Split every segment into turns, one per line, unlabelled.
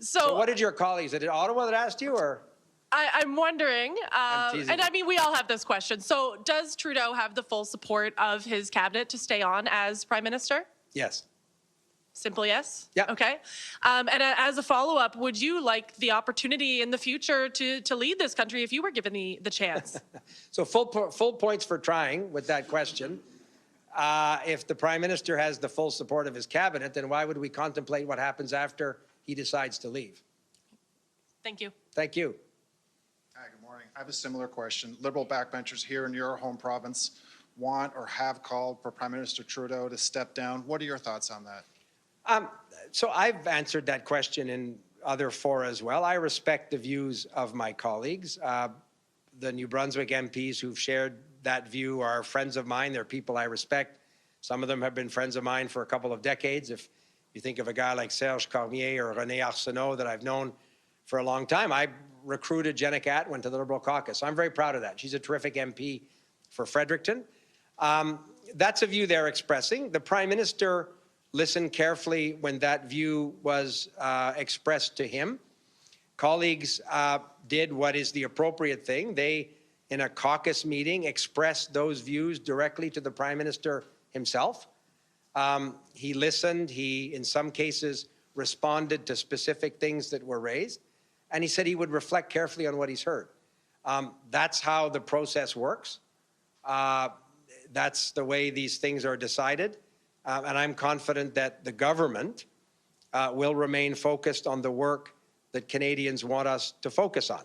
So what did your colleagues, is it Ottawa that asked you, or?
I'm wondering,
teasing
and
you.
I mean, we all have this question. So does Trudeau have the full support of his cabinet to stay on as Prime Minister?
Yes.
Simple yes?
Yeah.
Okay. And as a follow-up, would you like the opportunity in the future to lead this country if you were given the chance?
So full points for trying with that question. If the Prime Minister has the full support of his cabinet, then why would we contemplate what happens after he decides to leave?
Thank you.
Thank you.
Hi, good morning. I have a similar question. Liberal backbenchers here in your home province want or have called for Prime Minister Trudeau to step down. What are your thoughts on that?
So I've answered that question in other fora as well. I respect the views of my colleagues. The New Brunswick MPs who've shared that view are friends of mine. They're people I respect. Some of them have been friends of mine for a couple of decades. If you think of a guy like Serge Cormier or René Arsenault that I've known for a long time, I recruited Jenna Atwin to the Liberal caucus. I'm very proud of that. She's a terrific MP for Fredericton. That's a view they're expressing. The Prime Minister listened carefully when that view was expressed to him. Colleagues did what is the appropriate thing. They, in a caucus meeting, expressed those views directly to the Prime Minister himself. He listened. He, in some cases, responded to specific things that were raised. And he said he would reflect carefully on what he's heard. That's how the process works. That's the way these things are decided. And I'm confident that the government will remain focused on the work that Canadians want us to focus on.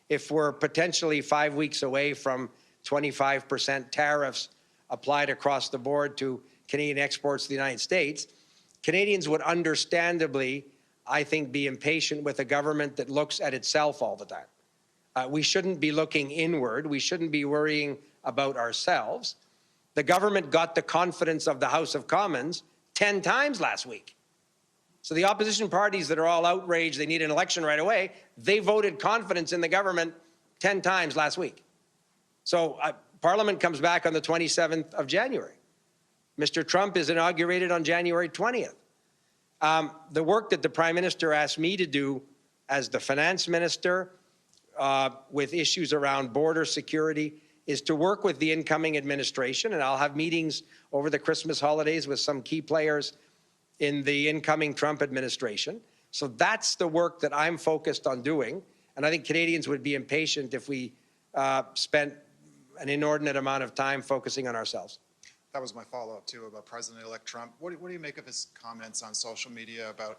If we're potentially 5 weeks away from 25% tariffs applied across the board to Canadian exports to the United States, Canadians would understandably, I think, be impatient with a government that looks at itself all the time. We shouldn't be looking inward. We shouldn't be worrying about ourselves. The government got the confidence of the House of Commons 10 times last week. So the opposition parties that are all outraged, they need an election right away, they voted confidence in the government 10 times last week. So Parliament comes back on the 27th of January. Mr. Trump is inaugurated on January 20th. The work that the Prime Minister asked me to do as the Finance Minister with issues around border security is to work with the incoming administration, and I'll have meetings over the Christmas holidays with some key players in the incoming Trump administration. So that's the work that I'm focused on doing, and I think Canadians would be impatient if we spent an inordinate amount of time focusing on ourselves.
That was my follow-up, too, about President-elect Trump. What do you make of his comments on social media about